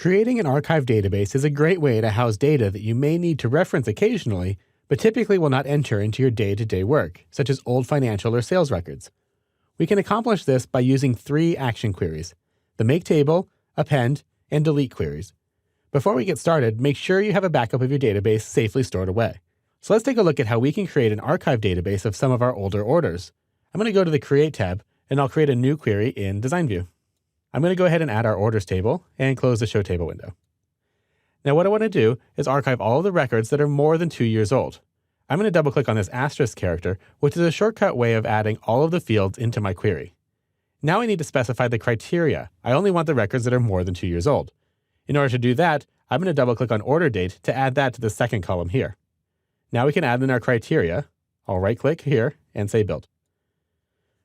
Creating an archive database is a great way to house data that you may need to reference occasionally, but typically will not enter into your day-to-day work, such as old financial or sales records. We can accomplish this by using 3 action queries: the make table, append, and delete queries. Before we get started, make sure you have a backup of your database safely stored away. So let's take a look at how we can create an archive database of some of our older orders. I'm going to go to the Create tab, and I'll create a new query in Design View. I'm going to go ahead and add our orders table and close the Show Table window. Now what I want to do is archive all of the records that are more than 2 years old. I'm going to double click on this asterisk character, which is a shortcut way of adding all of the fields into my query. Now I need to specify the criteria. I only want the records that are more than 2 years old. In order to do that, I'm going to double click on order date to add that to the second column here. Now we can add in our criteria. I'll right click here and say build.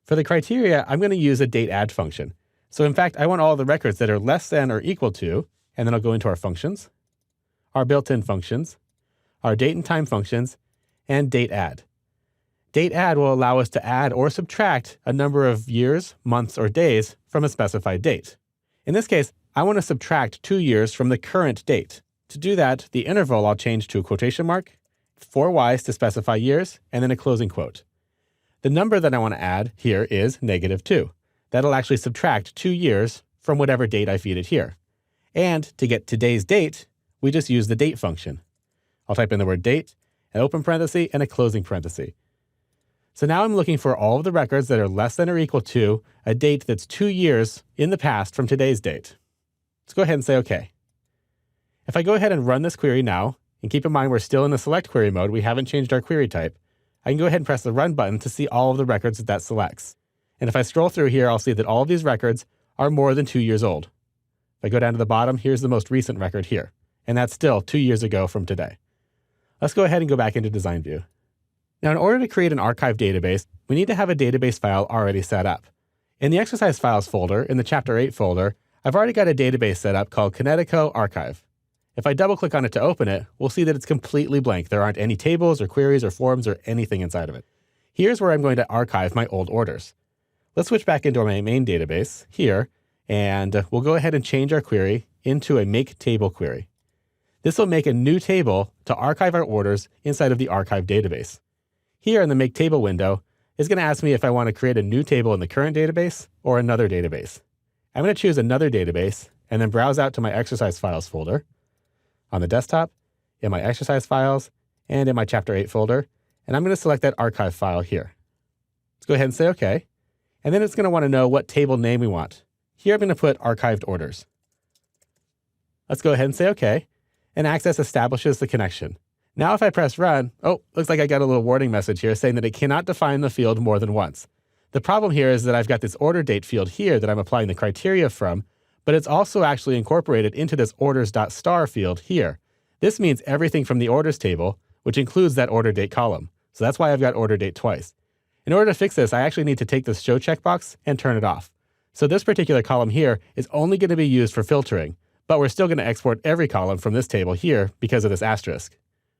For the criteria, I'm going to use a date add function. So in fact, I want all the records that are less than or equal to, and then I'll go into our functions, our built-in functions, our date and time functions, and date add. Date add will allow us to add or subtract a number of years, months, or days from a specified date. In this case, I want to subtract 2 years from the current date. To do that, the interval I'll change to a quotation mark, 4 Ys to specify years, and then a closing quote. The number that I want to add here is -2. That'll actually subtract 2 years from whatever date I feed it here. And to get today's date, we just use the date function. I'll type in the word date, an open parenthesis, and a closing parenthesis. So now I'm looking for all of the records that are less than or equal to a date that's 2 years in the past from today's date. Let's go ahead and say OK. If I go ahead and run this query now, and keep in mind we're still in the select query mode, we haven't changed our query type, I can go ahead and press the run button to see all of the records that selects. And if I scroll through here, I'll see that all of these records are more than 2 years old. If I go down to the bottom, here's the most recent record here. And that's still 2 years ago from today. Let's go ahead and go back into Design View. Now, in order to create an archive database, we need to have a database file already set up. In the Exercise Files folder, in the Chapter 8 folder, I've already got a database set up called Kinetico Archive. If I double-click on it to open it, we'll see that it's completely blank. There aren't any tables or queries or forms or anything inside of it. Here's where I'm going to archive my old orders. Let's switch back into my main database here, and we'll go ahead and change our query into a make table query. This will make a new table to archive our orders inside of the archive database. Here in the make table window, it's going to ask me if I want to create a new table in the current database or another database. I'm going to choose another database and then browse out to my Exercise Files folder on the desktop, in my Exercise Files, and in my Chapter 8 folder, and I'm going to select that archive file here. Let's go ahead and say OK. And then it's going to want to know what table name we want. Here I'm going to put archived orders. Let's go ahead and say OK. And Access establishes the connection. Now if I press run, looks like I got a little warning message here saying that it cannot define the field more than once. The problem here is that I've got this order date field here that I'm applying the criteria from, but it's also actually incorporated into this orders.star field here. This means everything from the orders table, which includes that order date column. So that's why I've got order date twice. In order to fix this, I actually need to take this show checkbox and turn it off. So this particular column here is only going to be used for filtering, but we're still going to export every column from this table here because of this asterisk.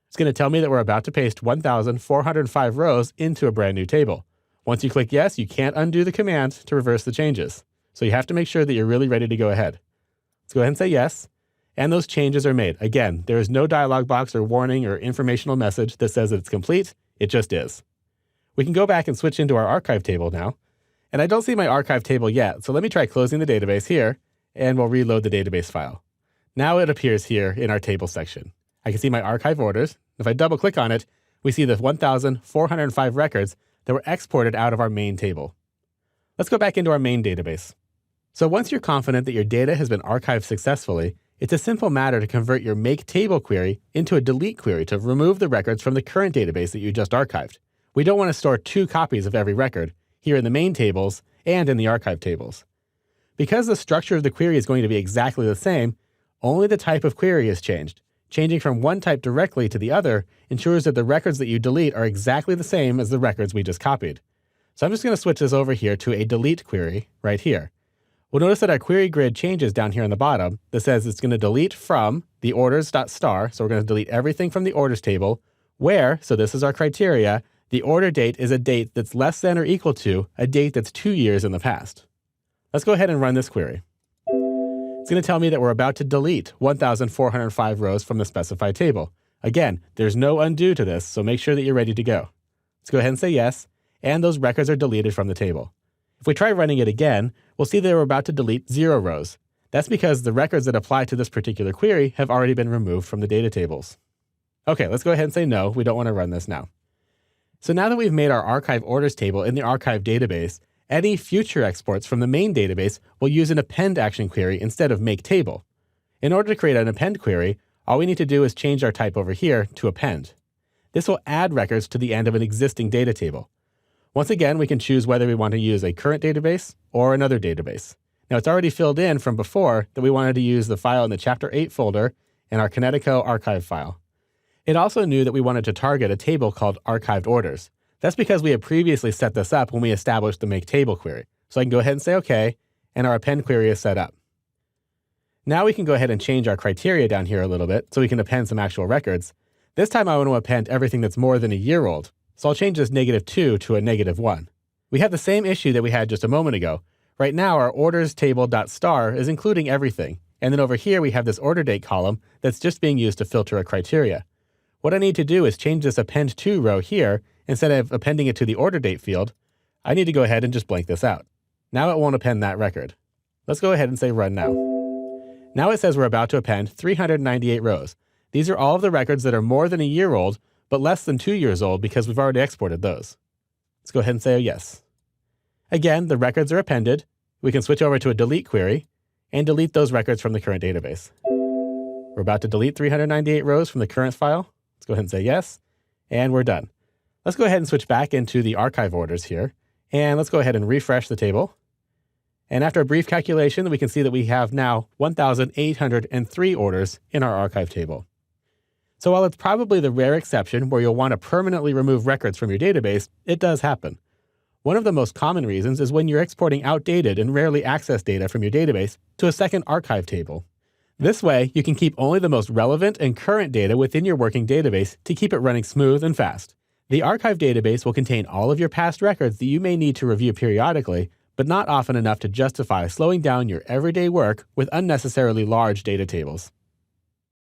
It's going to tell me that we're about to paste 1,405 rows into a brand new table. Once you click yes, you can't undo the command to reverse the changes. So you have to make sure that you're really ready to go ahead. Let's go ahead and say yes. And those changes are made. Again, there is no dialog box or warning or informational message that says that it's complete. It just is. We can go back and switch into our archive table now. And I don't see my archive table yet, so let me try closing the database here, and we'll reload the database file. Now it appears here in our table section. I can see my archive orders. If I double click on it, we see the 1,405 records that were exported out of our main table. Let's go back into our main database. So once you're confident that your data has been archived successfully, it's a simple matter to convert your make table query into a delete query to remove the records from the current database that you just archived. We don't want to store 2 copies of every record, here in the main tables and in the archive tables. Because the structure of the query is going to be exactly the same, only the type of query is changed. Changing from one type directly to the other ensures that the records that you delete are exactly the same as the records we just copied. So I'm just going to switch this over here to a delete query right here. We'll notice that our query grid changes down here on the bottom that says it's going to delete from the orders.star. So we're going to delete everything from the orders table where, so this is our criteria, the order date is a date that's less than or equal to a date that's 2 years in the past. Let's go ahead and run this query. It's going to tell me that we're about to delete 1,405 rows from the specified table. Again, there's no undo to this, so make sure that you're ready to go. Let's go ahead and say yes, and those records are deleted from the table. If we try running it again, we'll see that we're about to delete 0 rows. That's because the records that apply to this particular query have already been removed from the data tables. Okay, let's go ahead and say no, we don't want to run this now. So now that we've made our archive orders table in the archive database, any future exports from the main database will use an append action query instead of make table. In order to create an append query, all we need to do is change our type over here to append. This will add records to the end of an existing data table. Once again, we can choose whether we want to use a current database or another database. Now, it's already filled in from before that we wanted to use the file in the Chapter 8 folder in our Kinetico archive file. It also knew that we wanted to target a table called archived orders. That's because we had previously set this up when we established the make table query. So I can go ahead and say OK, and our append query is set up. Now we can go ahead and change our criteria down here a little bit so we can append some actual records. This time I want to append everything that's more than a year old. So I'll change this -2 to a -1. We have the same issue that we had just a moment ago. Right now our orders table.star is including everything. And then over here we have this order date column that's just being used to filter a criteria. What I need to do is change this append to row here. Instead of appending it to the order date field, I need to go ahead and just blank this out. Now it won't append that record. Let's go ahead and say run now. Now it says we're about to append 398 rows. These are all of the records that are more than a year old, but less than 2 years old because we've already exported those. Let's go ahead and say yes. Again, the records are appended. We can switch over to a delete query and delete those records from the current database. We're about to delete 398 rows from the current file. Let's go ahead and say yes, and we're done. Let's go ahead and switch back into the archive orders here, and let's go ahead and refresh the table. And after a brief calculation, we can see that we have now 1,803 orders in our archive table. So while it's probably the rare exception where you'll want to permanently remove records from your database, it does happen. One of the most common reasons is when you're exporting outdated and rarely accessed data from your database to a second archive table. This way, you can keep only the most relevant and current data within your working database to keep it running smooth and fast. The archive database will contain all of your past records that you may need to review periodically, but not often enough to justify slowing down your everyday work with unnecessarily large data tables.